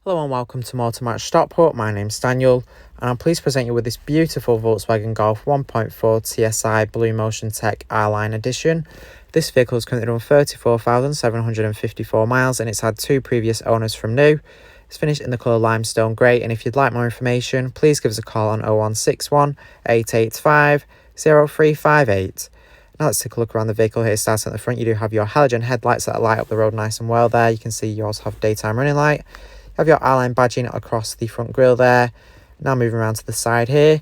Hello and welcome to Motor Match Stockport. My name's Daniel and I'm pleased to present you with this beautiful Volkswagen Golf 1.4 TSI BlueMotion Tech R-Line Edition. This vehicle is currently run 34,754 miles and it's had two previous owners from new. It's finished in the colour limestone grey, and if you'd like more information, please give us a call on 0161 885 0358. Now let's take a look around the vehicle here. Starting at the front, you do have your halogen headlights that light up the road nice and well there. You can see you also have daytime running light. You have your R-Line badging across the front grille there. Now moving around to the side here. You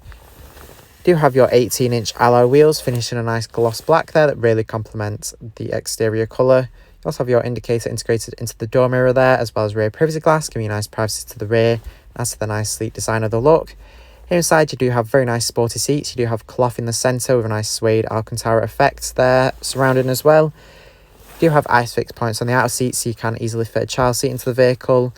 do have your 18-inch alloy wheels finished in a nice gloss black there that really complements the exterior colour. You also have your indicator integrated into the door mirror there, as well as rear privacy glass, giving you nice privacy to the rear. As to the nice sleek design of the look. Here inside you do have very nice sporty seats. You do have cloth in the centre with a nice suede Alcantara effect there surrounding as well. You do have ISOFIX points on the outer seats, so you can easily fit a child seat into the vehicle.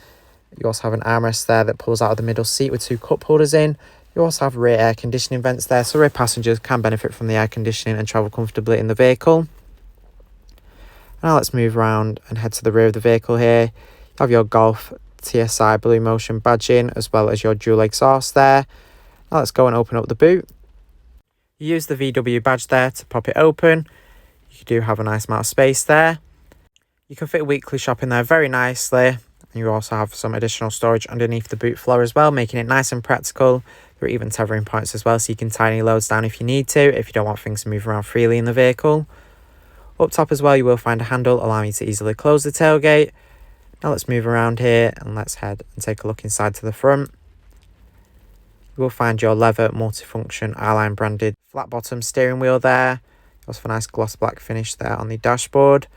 You also have an armrest there that pulls out of the middle seat with two cup holders in. You also have rear air conditioning vents there, so rear passengers can benefit from the air conditioning and travel comfortably in the vehicle. Now let's move around and head to the rear of the vehicle here. You have your Golf TSI BlueMotion badging as well as your dual exhaust there. Now let's go and open up the boot. You use the VW badge there to pop it open. You do have a nice amount of space there. You can fit weekly shopping there very nicely. You also have some additional storage underneath the boot floor as well, making it nice and practical. There are even tethering points as well, so you can tie any loads down if you need to, if you don't want things to move around freely in the vehicle. Up top as well, you will find a handle allowing you to easily close the tailgate. Now let's move around here and let's head and take a look inside to the front. You will find your leather multifunction R-Line branded flat bottom steering wheel there. Also a nice gloss black finish there on the dashboard.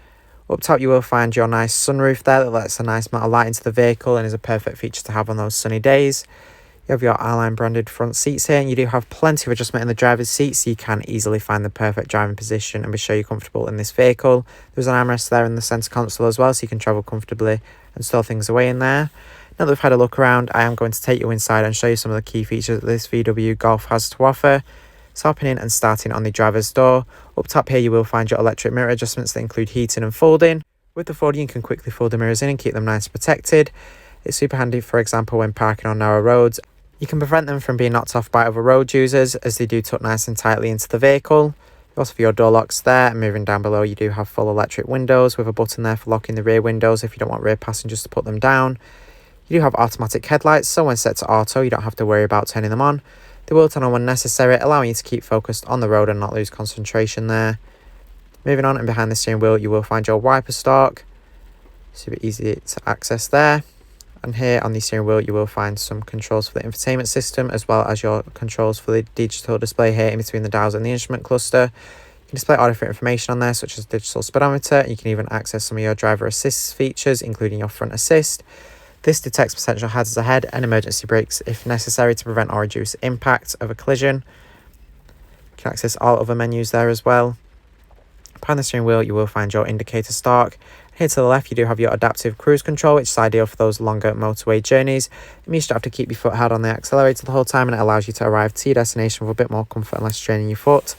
Up top you will find your nice sunroof there that lets a nice amount of light into the vehicle and is a perfect feature to have on those sunny days. You have your R-Line branded front seats here, and you do have plenty of adjustment in the driver's seat, so you can easily find the perfect driving position and be sure you're comfortable in this vehicle. There's an armrest there in the centre console as well, so you can travel comfortably and store things away in there. Now that we've had a look around, I am going to take you inside and show you some of the key features that this VW Golf has to offer. So hopping in and starting on the driver's door. Up top here you will find your electric mirror adjustments that include heating and folding. With the folding you can quickly fold the mirrors in and keep them nice and protected. It's super handy, for example, when parking on narrow roads. You can prevent them from being knocked off by other road users as they do tuck nice and tightly into the vehicle. You also have your door locks there, and moving down below you do have full electric windows with a button there for locking the rear windows if you don't want rear passengers to put them down. You do have automatic headlights, so when set to auto you don't have to worry about turning them on. They will turn on when necessary, allowing you to keep focused on the road and not lose concentration there. Moving on, and behind the steering wheel you will find your wiper stalk. Super easy to access there. And here on the steering wheel you will find some controls for the infotainment system, as well as your controls for the digital display here in between the dials and the instrument cluster. You can display all different information on there, such as digital speedometer. You can even access some of your driver assist features, including your front assist. This detects potential hazards ahead and emergency brakes if necessary to prevent or reduce impact of a collision. You can access all other menus there as well. Behind the steering wheel you will find your indicator stalk. Here to the left you do have your adaptive cruise control, which is ideal for those longer motorway journeys. It means you don't have to keep your foot hard on the accelerator the whole time, and it allows you to arrive to your destination with a bit more comfort and less straining your foot.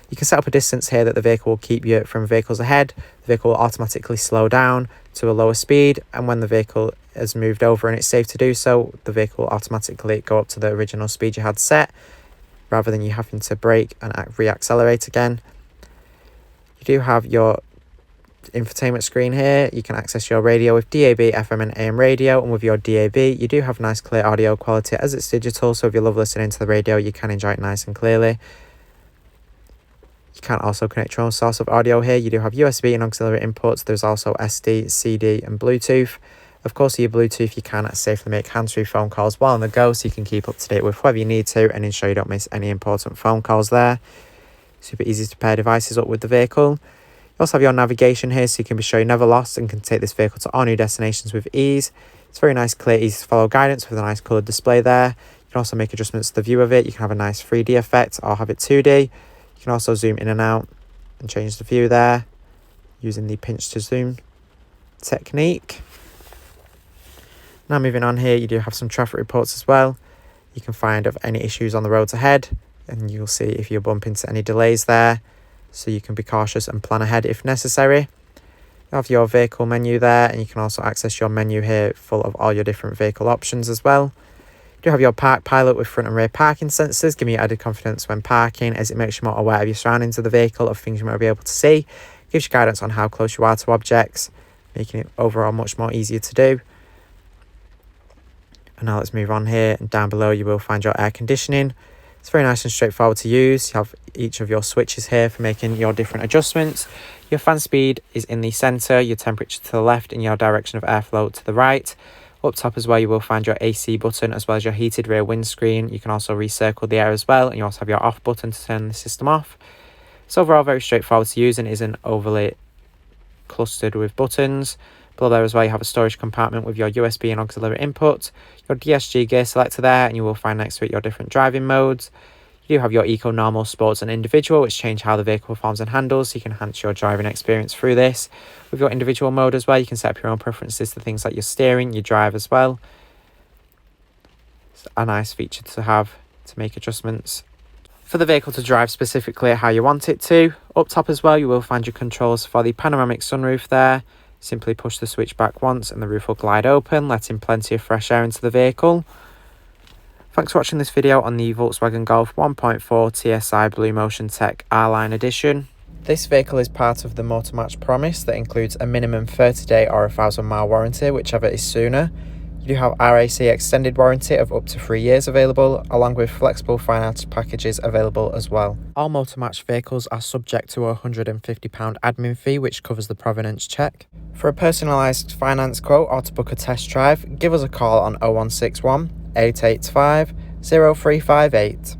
You can set up a distance here that the vehicle will keep you from vehicles ahead. The vehicle will automatically slow down to a lower speed, and when the vehicle has moved over and it's safe to do so, the vehicle will automatically go up to the original speed you had set, rather than you having to brake and re-accelerate again. You do have your infotainment screen here. You can access your radio with DAB, FM and AM radio, and with your DAB you do have nice clear audio quality as it's digital, so if you love listening to the radio you can enjoy it nice and clearly. You can also connect your own source of audio here. You do have USB and auxiliary inputs. There's also SD, CD and Bluetooth. Of course, with your Bluetooth you can safely make hands-free phone calls while on the go, so you can keep up to date with whoever you need to and ensure you don't miss any important phone calls there. Super easy to pair devices up with the vehicle. You also have your navigation here, so you can be sure you're never lost and can take this vehicle to all new destinations with ease. It's very nice, clear, easy to follow guidance with a nice coloured display there. You can also make adjustments to the view of it. You can have a nice 3D effect or have it 2D. You can also zoom in and out and change the view there using the pinch to zoom technique. Now moving on here, you do have some traffic reports as well. You can find of any issues on the roads ahead, and you'll see if you bump into any delays there, so you can be cautious and plan ahead if necessary. You You have your vehicle menu there, and you can also access your menu here full of all your different vehicle options as well. You do have your park pilot with front and rear parking sensors, giving you added confidence when parking, as it makes you more aware of your surroundings of the vehicle, of things you might be able to see. Gives you guidance on how close you are to objects, making it overall much more easier to do. And now let's move on here, and down below you will find your air conditioning. It's very nice and straightforward to use. You have each of your switches here for making your different adjustments. Your fan speed is in the centre, your temperature to the left, and your direction of airflow to the right. Up top as well, you will find your AC button as well as your heated rear windscreen. You can also recircle the air as well, and you also have your off button to turn the system off. It's overall very straightforward to use and isn't overly clustered with buttons. Below there as well, you have a storage compartment with your USB and auxiliary input, your DSG gear selector there, and you will find next to it your different driving modes. You do have your Eco, Normal, Sports and Individual, which change how the vehicle performs and handles, so you can enhance your driving experience through this. With your individual mode as well, you can set up your own preferences to things like your steering, your drive as well. It's a nice feature to have to make adjustments for the vehicle to drive specifically how you want it to. Up top as well, you will find your controls for the panoramic sunroof there. Simply push the switch back once and the roof will glide open, letting plenty of fresh air into the vehicle. Thanks for watching this video on the Volkswagen Golf 1.4 TSI BlueMotion Tech R-Line Edition. This vehicle is part of the Motor Match promise that includes a minimum 30-day or 1,000-mile warranty, whichever is sooner. You do have RAC extended warranty of up to 3 years available, along with flexible finance packages available as well. All Motor Match vehicles are subject to a £150 admin fee, which covers the provenance check. For a personalised finance quote or to book a test drive, give us a call on 0161 885 0358.